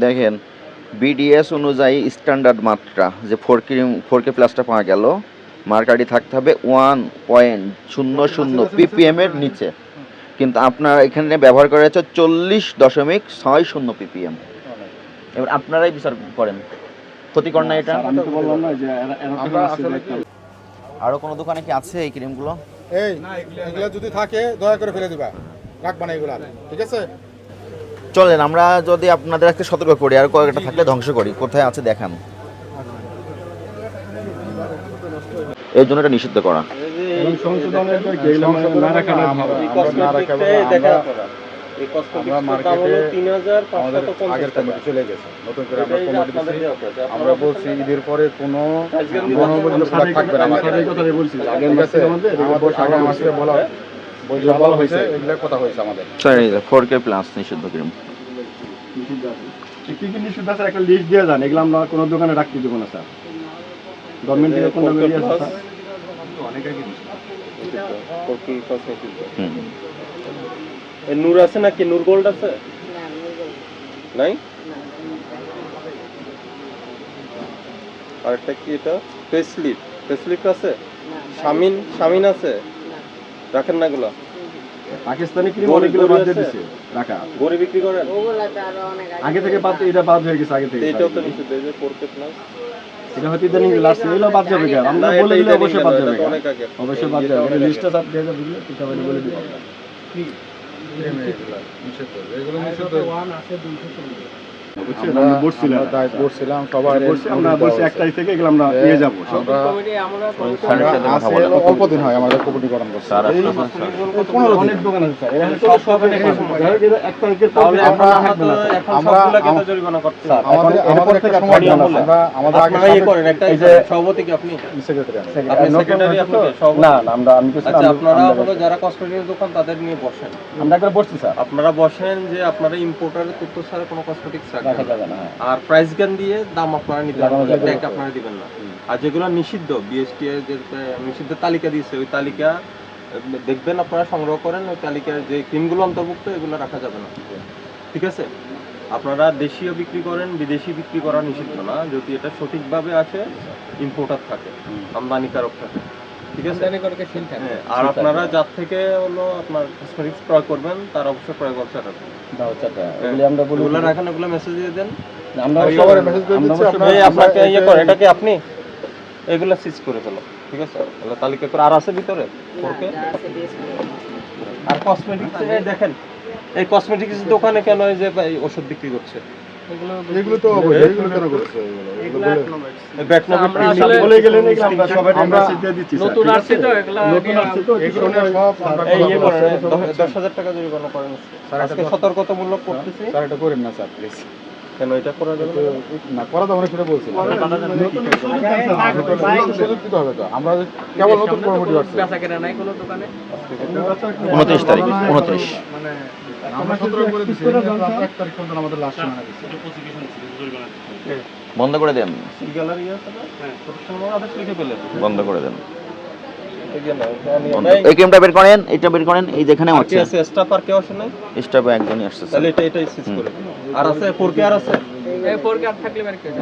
দেখেন বিডিএস অনুযায়ী স্ট্যান্ডার্ড মাত্রা যে 4K প্লাসটা পাওয়া গেল, মার্কারটি থাকতে হবে 1.00 ppm এর নিচে, কিন্তু আপনারা এখানে ব্যবহার করা হচ্ছে 40.60 ppm। এবার আপনারাই বিচার করেন, ক্ষতিকর না এটা? আরো কোনো দোকানে কি আছে এই ক্রিমগুলো? এগুলো যদি থাকে দয়া করে ফেলে দিবা, রাখবা না এগুলো, ঠিক আছে? চলেন আমরা যদি আপনাদের একটা সতর্ক করি, আর কয়েকটা থাকলে ধ্বংস করি। কোথায় আছে দেখান। এই জন্য এটা নিষিদ্ধ করা। আমরা বলছি ঈদের পরে কোনো থাকবে না, বলা হয়েছে, এগুলো কথা হয়েছে আমাদের। 4K প্লাস নিষিদ্ধ ক্রিম কি কি নিষিদ্ধ আছে একটা লিস্ট দিয়ে যান, এগুলো আমরা কোনো দোকানে রাখতে দেবো না স্যার। গভর্নমেন্ট থেকে কোনো বেরিয়ে আছে স্যার, অনেক আগে নূর আছে নাকি? নূর গোল্ড আছে নাই? আরেকটা কি এটা ফেসলিপ আছে? শামিন আছে? রাখেন না এগুলা? পাকিস্তানি ক্রিম অনেকগুলো বাদ দিয়ে দিছে রাখা, গড়ি বিক্রি করেন? আগে থেকে বাদ, এটা বাদ হয়ে গেছে আগে থেকে। এটাও তো নিষিদ্ধ, এই যে 4K প্লাস এটা হয়তো ইদানিং লাস্ট এগুলো বাদ যাবে কেন? আমরা বলে দিলে অবশ্যই বাদ যাবে, অনেক আগে অবশ্যই বাদ যাবে। এটা লিস্টটা সাথ দিয়ে যাবে, বুঝলে এটা আমি বলে দিব। এগুলো নিষিদ্ধ। আমরা বলছিলাম সবাই, আমরা বলছি 1 তারিখ থেকে এগুলো আমরা নিয়ে যাব। অল্প দিন হয় আমাদের কমিটি গঠন করছে, অনেক দোকান আছে স্যার, এরা সব সবাই 1 তারিখের পর আমরা এখন সবগুলা কেন জরিমানা করতে? আমাদের একটা সময় আমাদের আগে করেন একটা, এই যে সভাপতি কি আপনি? সেক্রেটারি আপনি সেক্রেটারি, আপনি না না আমি কিছু। আচ্ছা, আপনারা হলো যারা কসমেটিক্স দোকান তাদের নিয়ে বসেন, আমরা একবার বসছি স্যার। আপনারা বসেন যে আপনারা ইম্পোর্টারের তথ্য ছাড়া কোনো কসমেটিক্স রাখা যাবে না, আর প্রাইস গান দিয়ে দাম আপনারা নিতে পারবেন, ট্যাগ আপনারা দিবেন না। আর যেগুলো নিষিদ্ধ, বিএসটি এর যে নিষিদ্ধ তালিকা দিয়েছে, ওই তালিকা দেখবেন, আপনারা সংগ্রহ করেন, ওই তালিকার যে ক্রিমগুলো অন্তর্ভুক্ত এগুলো রাখা যাবে না, ঠিক আছে? আপনারা দেশীয় বিক্রি করেন, বিদেশি বিক্রি করা নিষিদ্ধ না, যদি এটা সঠিকভাবে আছে, ইম্পোর্টার থাকে, আমদানিকারক থাকে, ঠিক আছে? আর আপনারা যার থেকে হলো আপনার কসমেটিক্স ক্রয় করবেন তার অবশ্যই ক্রয় করতে রাখবেন, আমরা বলি এগুলো রাখেন, এগুলো মেসেজ দিয়ে দেন। আমরা সবার মেসেজ করে দিচ্ছি, আপনাকে ইয়ে করে, এটা কি আপনি এগুলা সিজ করে ফেলো, ঠিক আছে? তাহলে তালিকা করে আর আছে ভিতরে 4K আর কসমেটিক্স। দেখেন এই কসমেটিক্স দোকানে কেন এই যে ওষুধ বিক্রি করছে? এগুলো তো এগুলো কেন করছে? এগুলো বলে গেলেন, আমরা সবাই মেসেজ দিয়ে দিচ্ছি। নতুন আসছে তো, নতুন আসছে তো, এগুলো নিয়ে সব আমরা এই ইয়ে করেন, 10,000 টাকা জরিমানা করেন। আজকে সতর্কতামূলক করতেছি, স্যার এটা করেন না স্যার প্লিজ। কেন এটা করা যাবে না? করা তো আমরা সেটা বলছি, সুযোগ হবে তো। আমরা কেবল নতুন কমিটি আসছে 29 তারিখ 29 আমরা 17 করে দিছি, 1 তারিখ পর্যন্ত আমাদের লাস্ট সময় দিছি। বন্ধ করে দেন, গ্যালারি আছে না? হ্যাঁ, প্রতিষ্ঠানের আদেশ লিখে ফেলেন, বন্ধ করে দেন। এই এই ক্রিমটা বের করেন, এটা বের করেন, এই যেখানে আছে স্টাফ আর কেউ আসে নাই, স্টাফে একজনই আসছে। তাহলে এটাই সিজ করে। আর আছে 4K আর আছে, এই 4K আর থাকলে বের করে